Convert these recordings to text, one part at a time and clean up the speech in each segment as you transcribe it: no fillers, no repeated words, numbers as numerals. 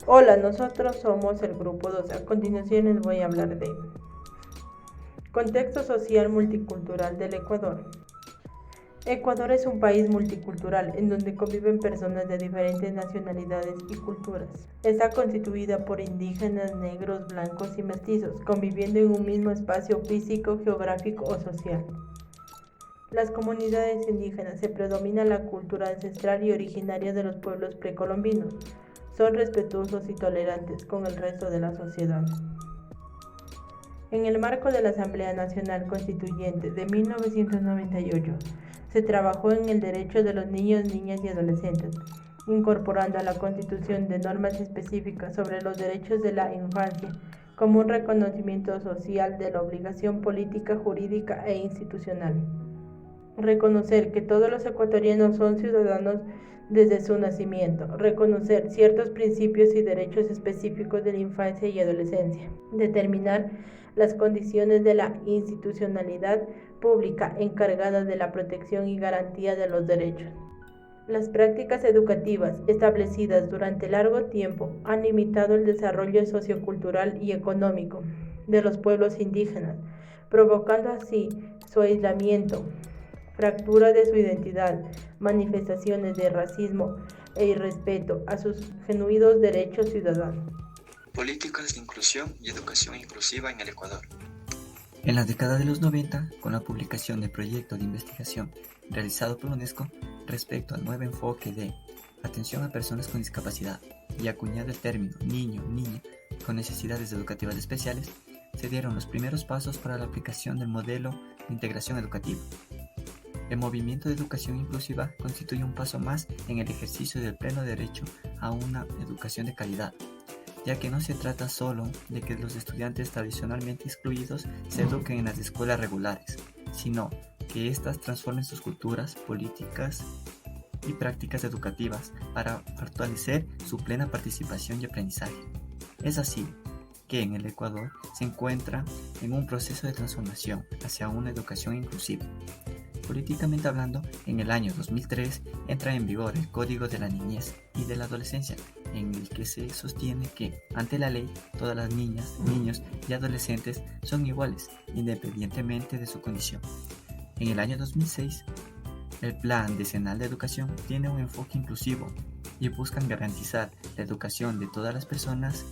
Hola, nosotros somos el grupo 12. A continuación les voy a hablar de contexto social multicultural del Ecuador. Ecuador es un país multicultural en donde conviven personas de diferentes nacionalidades y culturas. Está constituida por indígenas, negros, blancos y mestizos, conviviendo en un mismo espacio físico, geográfico o social. Las comunidades indígenas se predomina la cultura ancestral y originaria de los pueblos precolombinos. Son respetuosos y tolerantes con el resto de la sociedad. En el marco de la Asamblea Nacional Constituyente de 1998, se trabajó en el derecho de los niños, niñas y adolescentes, incorporando a la Constitución de normas específicas sobre los derechos de la infancia como un reconocimiento social de la obligación política, jurídica e institucional. Reconocer que todos los ecuatorianos son ciudadanos desde su nacimiento, reconocer ciertos principios y derechos específicos de la infancia y adolescencia, determinar las condiciones de la institucionalidad pública encargada de la protección y garantía de los derechos. Las prácticas educativas establecidas durante largo tiempo han limitado el desarrollo sociocultural y económico de los pueblos indígenas, provocando así su aislamiento, fractura de su identidad, manifestaciones de racismo e irrespeto a sus genuinos derechos ciudadanos. Políticas de inclusión y educación inclusiva en el Ecuador. En la década de los 90, con la publicación del proyecto de investigación realizado por UNESCO respecto al nuevo enfoque de atención a personas con discapacidad y acuñado el término niño, niña con necesidades educativas especiales, se dieron los primeros pasos para la aplicación del modelo de integración educativa. El movimiento de educación inclusiva constituye un paso más en el ejercicio del pleno derecho a una educación de calidad, ya que no se trata solo de que los estudiantes tradicionalmente excluidos se eduquen en las escuelas regulares, sino que éstas transformen sus culturas, políticas y prácticas educativas para fortalecer su plena participación y aprendizaje. Es así que en el Ecuador se encuentra en un proceso de transformación hacia una educación inclusiva. Políticamente hablando, en el año 2003 entra en vigor el Código de la Niñez y de la Adolescencia, en el que se sostiene que, ante la ley, todas las niñas, niños y adolescentes son iguales, independientemente de su condición. En el año 2006, el Plan Decenal de Educación tiene un enfoque inclusivo y buscan garantizar la educación de todas las personas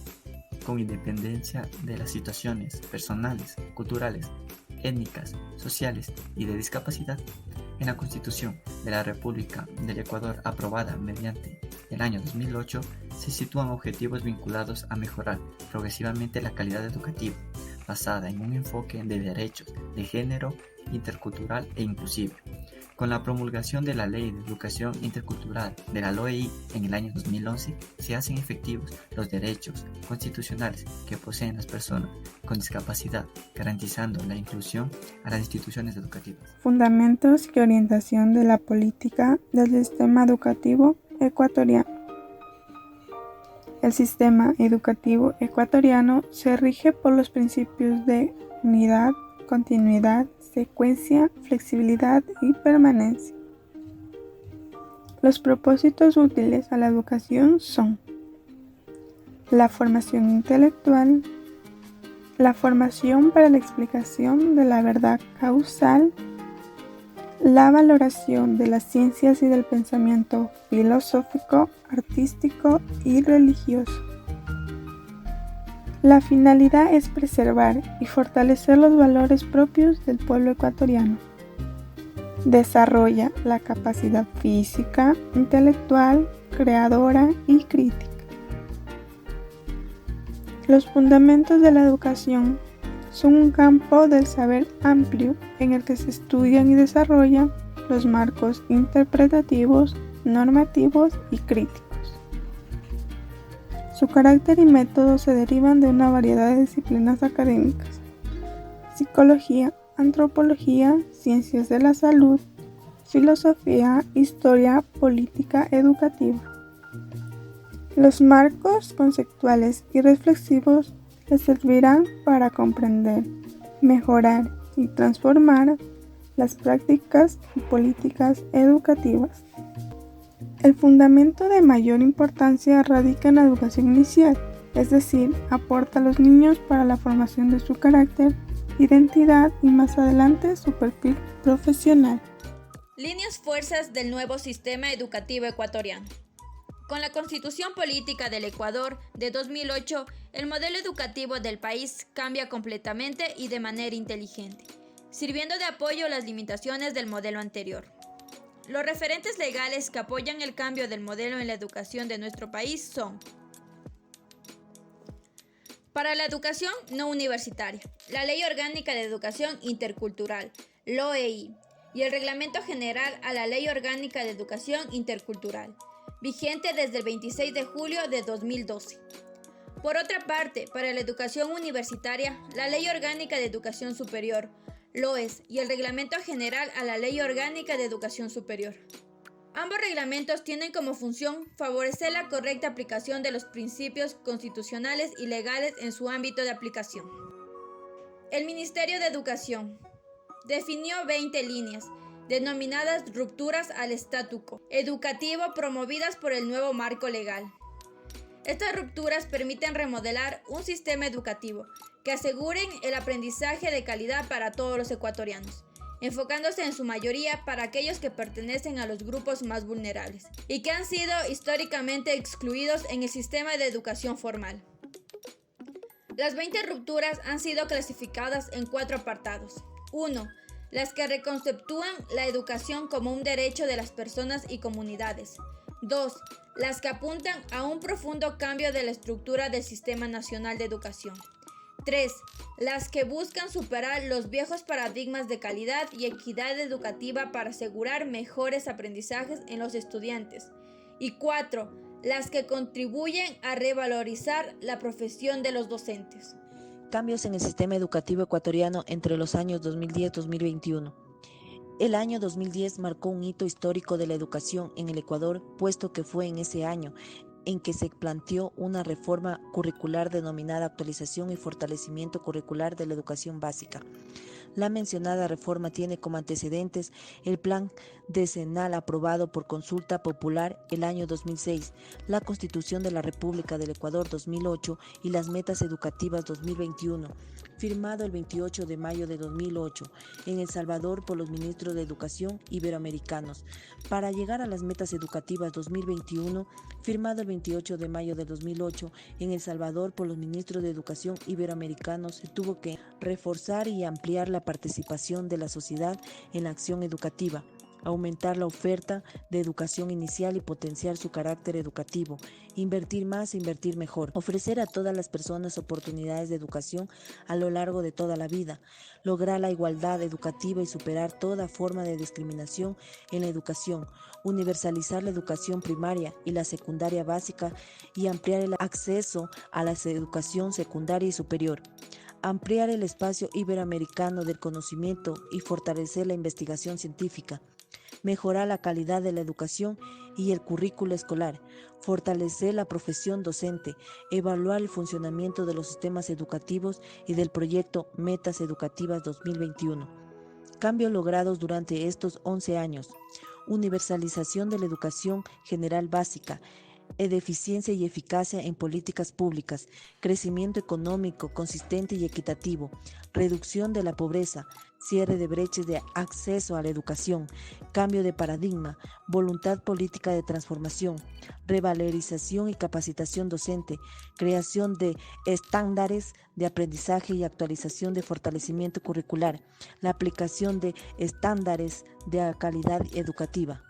con independencia de las situaciones personales, culturales, étnicas, sociales y de discapacidad. En la Constitución de la República del Ecuador, aprobada mediante el año 2008, se sitúan objetivos vinculados a mejorar progresivamente la calidad educativa, basada en un enfoque de derechos de género, intercultural e inclusive. Con la promulgación de la Ley de Educación Intercultural de la LOEI en el año 2011, se hacen efectivos los derechos constitucionales que poseen las personas con discapacidad, garantizando la inclusión a las instituciones educativas. Fundamentos y orientación de la política del sistema educativo ecuatoriano. El sistema educativo ecuatoriano se rige por los principios de unidad, continuidad, secuencia, flexibilidad y permanencia. Los propósitos útiles a la educación son la formación intelectual, la formación para la explicación de la verdad causal, la valoración de las ciencias y del pensamiento filosófico, artístico y religioso. La finalidad es preservar y fortalecer los valores propios del pueblo ecuatoriano. Desarrolla la capacidad física, intelectual, creadora y crítica. Los fundamentos de la educación son un campo del saber amplio en el que se estudian y desarrollan los marcos interpretativos, normativos y críticos. Su carácter y método se derivan de una variedad de disciplinas académicas: psicología, antropología, ciencias de la salud, filosofía, historia, política educativa. Los marcos conceptuales y reflexivos les servirán para comprender, mejorar y transformar las prácticas y políticas educativas. El fundamento de mayor importancia radica en la educación inicial, es decir, aporta a los niños para la formación de su carácter, identidad y más adelante su perfil profesional. Líneas fuerzas del nuevo sistema educativo ecuatoriano. Con la Constitución Política del Ecuador de 2008, el modelo educativo del país cambia completamente y de manera inteligente, sirviendo de apoyo a las limitaciones del modelo anterior. Los referentes legales que apoyan el cambio del modelo en la educación de nuestro país son: para la educación no universitaria, la Ley Orgánica de Educación Intercultural, LOEI, y el Reglamento General a la Ley Orgánica de Educación Intercultural, vigente desde el 26 de julio de 2012. Por otra parte, para la educación universitaria, la Ley Orgánica de Educación Superior, LOES, y el Reglamento General a la Ley Orgánica de Educación Superior. Ambos reglamentos tienen como función favorecer la correcta aplicación de los principios constitucionales y legales en su ámbito de aplicación. El Ministerio de Educación definió 20 líneas, denominadas rupturas al statu quo educativo promovidas por el nuevo marco legal. Estas rupturas permiten remodelar un sistema educativo que aseguren el aprendizaje de calidad para todos los ecuatorianos, enfocándose en su mayoría para aquellos que pertenecen a los grupos más vulnerables y que han sido históricamente excluidos en el sistema de educación formal. Las 20 rupturas han sido clasificadas en 4 apartados. 1. Las que reconceptúan la educación como un derecho de las personas y comunidades. 2. Las que apuntan a un profundo cambio de la estructura del Sistema Nacional de Educación. 3. Las que buscan superar los viejos paradigmas de calidad y equidad educativa para asegurar mejores aprendizajes en los estudiantes. Y 4. Las que contribuyen a revalorizar la profesión de los docentes. Cambios en el sistema educativo ecuatoriano entre los años 2010-2021. El año 2010 marcó un hito histórico de la educación en el Ecuador, puesto que fue en ese año en que se planteó una reforma curricular denominada actualización y fortalecimiento curricular de la educación básica. La mencionada reforma tiene como antecedentes el Plan Decenal aprobado por consulta popular el año 2006, la Constitución de la República del Ecuador 2008 y las Metas Educativas 2021, firmado el 28 de mayo de 2008 en El Salvador por los ministros de Educación iberoamericanos. Para llegar a las Metas Educativas 2021, firmado el 28 de mayo de 2008 en El Salvador por los ministros de Educación iberoamericanos, se tuvo que reforzar y ampliar la participación de la sociedad en la acción educativa, aumentar la oferta de educación inicial y potenciar su carácter educativo, invertir más e invertir mejor, ofrecer a todas las personas oportunidades de educación a lo largo de toda la vida, lograr la igualdad educativa y superar toda forma de discriminación en la educación, universalizar la educación primaria y la secundaria básica y ampliar el acceso a la educación secundaria y superior. Ampliar el espacio iberoamericano del conocimiento y fortalecer la investigación científica, mejorar la calidad de la educación y el currículo escolar, fortalecer la profesión docente, evaluar el funcionamiento de los sistemas educativos y del proyecto Metas Educativas 2021. Cambios logrados durante estos 11 años. Universalización de la educación general básica, de eficiencia y eficacia en políticas públicas, crecimiento económico consistente y equitativo, reducción de la pobreza, cierre de brechas de acceso a la educación, cambio de paradigma, voluntad política de transformación, revalorización y capacitación docente, creación de estándares de aprendizaje y actualización de fortalecimiento curricular, la aplicación de estándares de calidad educativa.